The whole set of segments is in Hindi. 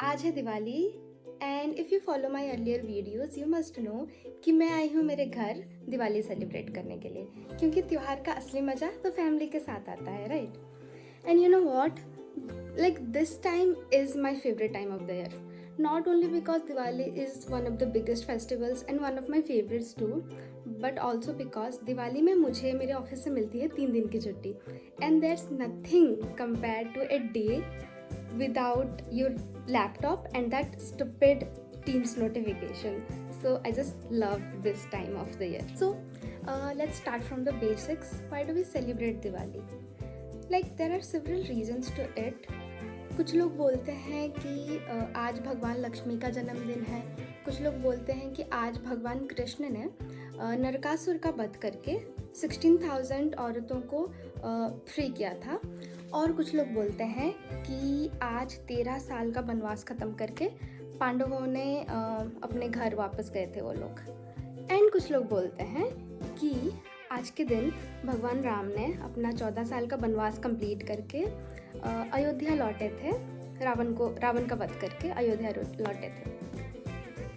आज है Diwali and if you follow my earlier videos you must know कि मैं आई हूँ मेरे घर दिवाली सेलिब्रेट करने के लिए, क्योंकि त्यौहार का असली मज़ा तो फैमिली के साथ आता है, right? And you know what, like this time is my favorite time of the year, not only because Diwali is one of the biggest festivals and one of my favorites too, but also because Diwali में मुझे मेरे ऑफिस से मिलती है 3 दिन की छुट्टी, and there's nothing compared to a day without your laptop and that stupid Teams notification. So I just love this time of the year. So let's start from the basics. Why do we celebrate Diwali? Like there are several reasons to it. कुछ लोग बोलते हैं कि आज भगवान लक्ष्मी का जन्मदिन है, कुछ लोग बोलते हैं कि आज भगवान कृष्ण ने नरकासुर का वध करके 16,000 औरतों को फ्री किया था, और कुछ लोग बोलते हैं कि आज 13 साल का वनवास ख़त्म करके पांडवों ने अपने घर वापस गए थे वो लोग। एंड कुछ लोग बोलते हैं कि आज के दिन भगवान राम ने अपना 14 साल का वनवास कंप्लीट करके अयोध्या लौटे थे, रावण का वध करके अयोध्या लौटे थे।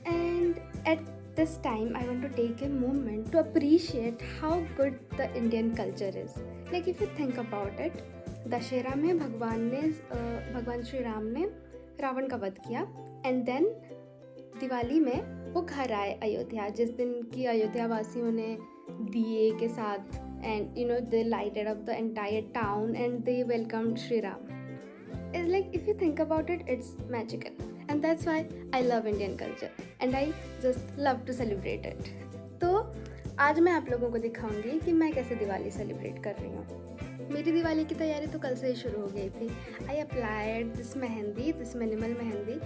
And at this time I want to take a moment to appreciate how good the Indian culture is. Like if you think about it, Dussehra में भगवान श्री राम ने रावण का वध किया, एंड देन दिवाली में वो घर आए अयोध्या, जिस दिन की अयोध्या वासियों ने दिए के साथ and you know they lighted up the entire town and they welcomed Shri Ram. It's like, if you think about it, it's magical, and that's why I love Indian culture and I just love to celebrate it. तो आज मैं आप लोगों को दिखाऊंगी कि मैं कैसे दिवाली सेलिब्रेट कर रही हूँ। मेरी दिवाली की तैयारी तो कल से ही शुरू हो गई थी। I applied this minimal mehndi.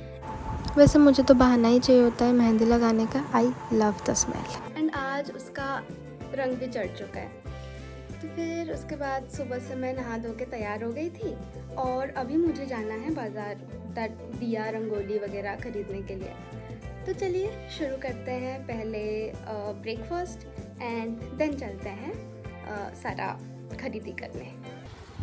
वैसे मुझे तो बहाना ही चाहिए होता है मेहंदी लगाने का। I love the smell, and आज उसका रंग भी चढ़ चुका है। तो फिर उसके बाद सुबह से मैं नहा धो के तैयार हो गई थी, और अभी मुझे जाना है बाज़ार दिया रंगोली वगैरह ख़रीदने के लिए। तो चलिए शुरू करते हैं। पहले ब्रेकफास्ट एंड देन चलते हैं सारा खरीदी करने।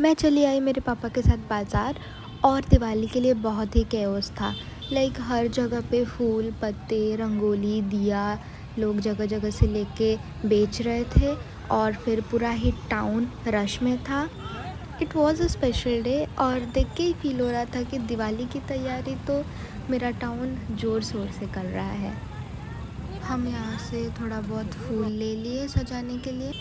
मैं चली आई मेरे पापा के साथ बाज़ार, और दिवाली के लिए बहुत ही कैओस था। लाइक हर जगह पे फूल पत्ते रंगोली दिया लोग जगह जगह से लेके बेच रहे थे, और फिर पूरा ही टाउन रश में था। It was a special day, और देख के ही फील हो रहा था कि दिवाली की तैयारी तो मेरा टाउन ज़ोर शोर से कर रहा है। हम यहाँ से थोड़ा बहुत फूल ले लिए सजाने के लिए,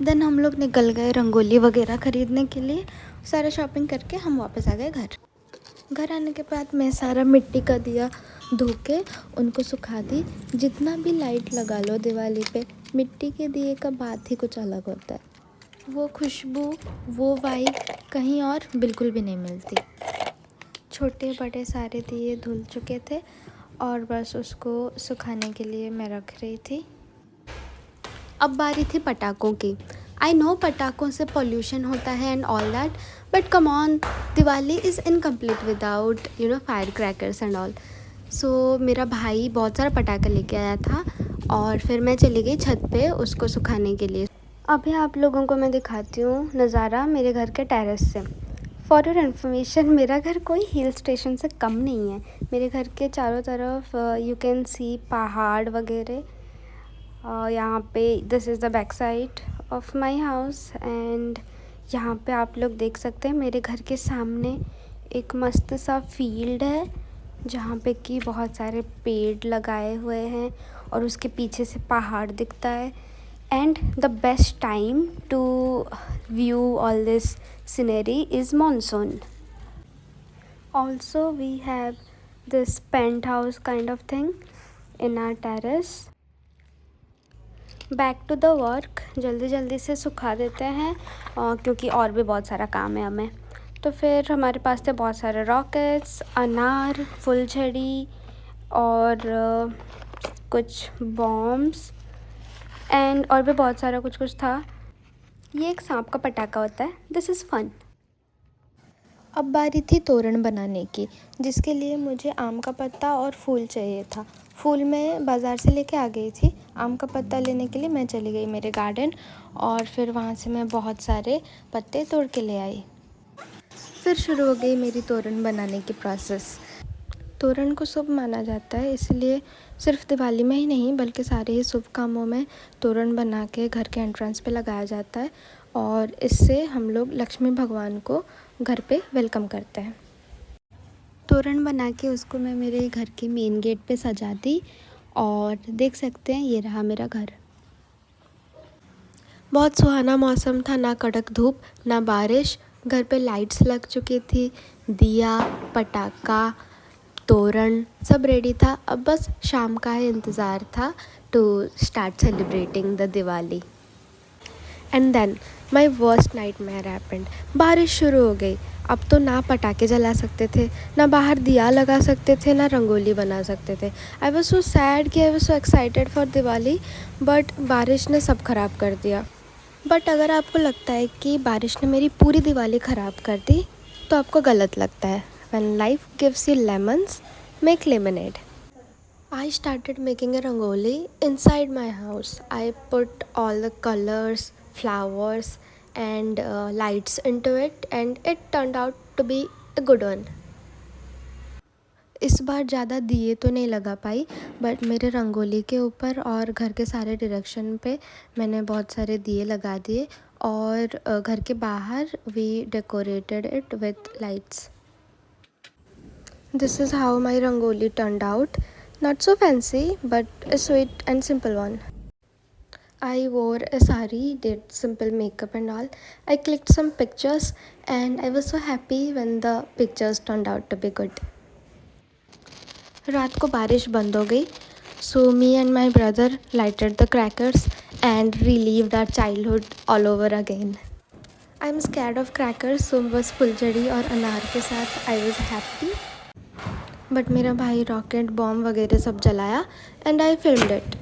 देन हम लोग निकल गए रंगोली वगैरह ख़रीदने के लिए। सारा शॉपिंग करके हम वापस आ गए घर आने के बाद मैं सारा मिट्टी का दिया धो के उनको सुखा दी। जितना भी लाइट लगा लो दिवाली पे, मिट्टी के दिए का बात ही कुछ अलग होता है। वो खुशबू, वो वाइब कहीं और बिल्कुल भी नहीं मिलती। छोटे बड़े सारे दिए धुल चुके थे, और बस उसको सुखाने के लिए मैं रख रही थी। अब बारी थी पटाखों की। आई नो पटाखों से पोल्यूशन होता है and all that, but come on, Diwali is incomplete without fire crackers and all. So मेरा भाई बहुत सारा पटाखा लेके आया था, और फिर मैं चली गई छत पे उसको सुखाने के लिए। अभी आप लोगों को मैं दिखाती हूँ नज़ारा मेरे घर के टेरेस से। फॉर योर इन्फॉर्मेशन, मेरा घर कोई हिल स्टेशन से कम नहीं है। मेरे घर के चारों तरफ यू कैन सी पहाड़ वगैरह। यहाँ पे this is the back side of my house, and यहाँ पे आप लोग देख सकते हैं मेरे घर के सामने एक मस्त सा फील्ड है, जहाँ पे कि बहुत सारे पेड़ लगाए हुए हैं, और उसके पीछे से पहाड़ दिखता है। And the best time to view all this scenery is monsoon. Also we have this paint house kind of thing in our terrace. Back to the work, जल्दी जल्दी से सुखा देते हैं क्योंकि और भी बहुत सारा काम है हमें। तो फिर हमारे पास थे बहुत सारे रॉकेट्स, अनार, फुलझड़ी, और कुछ बॉम्ब्स, एंड और भी बहुत सारा कुछ था। ये एक सांप का पटाखा होता है। This is fun. अब बारी थी तोरण बनाने की, जिसके लिए मुझे आम का पत्ता और फूल चाहिए था। फूल मैं बाज़ार से लेके आ गई थी। आम का पत्ता लेने के लिए मैं चली गई मेरे गार्डन, और फिर वहाँ से मैं बहुत सारे पत्ते तोड़ के ले आई। फिर शुरू हो गई मेरी तोरण बनाने की प्रोसेस। तोरण को शुभ माना जाता है, इसलिए सिर्फ दिवाली में ही नहीं बल्कि सारे ही शुभ कामों में तोरण बना के घर के एंट्रेंस पे लगाया जाता है और इससे हम लोग लक्ष्मी भगवान को घर पे वेलकम करते हैं। तोरण बना के उसको मैं मेरे घर के मेन गेट पे सजा दी और देख सकते हैं ये रहा मेरा घर। बहुत सुहाना मौसम था, ना कड़क धूप ना बारिश। घर पे लाइट्स लग चुकी थी, दिया, पटाखा, तोरण सब रेडी था। अब बस शाम का ही इंतज़ार था to start celebrating the Diwali. And then my worst nightmare happened. बारिश शुरू हो गई। अब तो ना पटाखे जला सकते थे, ना बाहर दिया लगा सकते थे, ना रंगोली बना सकते थे। आई वॉज सो सैड कि I was so excited for Diwali, but बारिश ने सब ख़राब कर दिया। बट अगर आपको लगता है कि बारिश ने मेरी पूरी दिवाली ख़राब कर दी तो आपको गलत लगता है। When life gives you lemons, make lemonade. I started making a rangoli inside my house. I put all the colors, flowers and lights into it and it turned out to be a good one. इस बार ज़्यादा दिए तो नहीं लगा पाई, बट मेरे रंगोली के ऊपर और घर के सारे डायरेक्शन पे मैंने बहुत सारे दिए लगा दिए और घर के बाहर we decorated it with lights. This is how my rangoli turned out. Not so fancy, but a sweet and simple one. I wore a sari, did simple makeup and all. I clicked some pictures and I was so happy when the pictures turned out to be good. रात को बारिश बंद हो गई, so me and my brother lighted the crackers and relived our childhood all over again. I'm scared of crackers, so बस फुलझड़ी और अनार के साथ I was happy. बट मेरा भाई रॉकेट बॉम्ब वगैरह सब जलाया and I filmed it.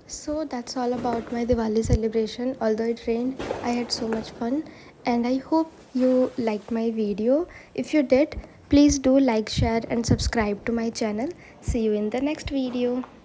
So that's all about my Diwali celebration. Although it rained, I had so much fun and I hope you liked my video. If you did, please do like, share and subscribe to my channel. See you in the next video.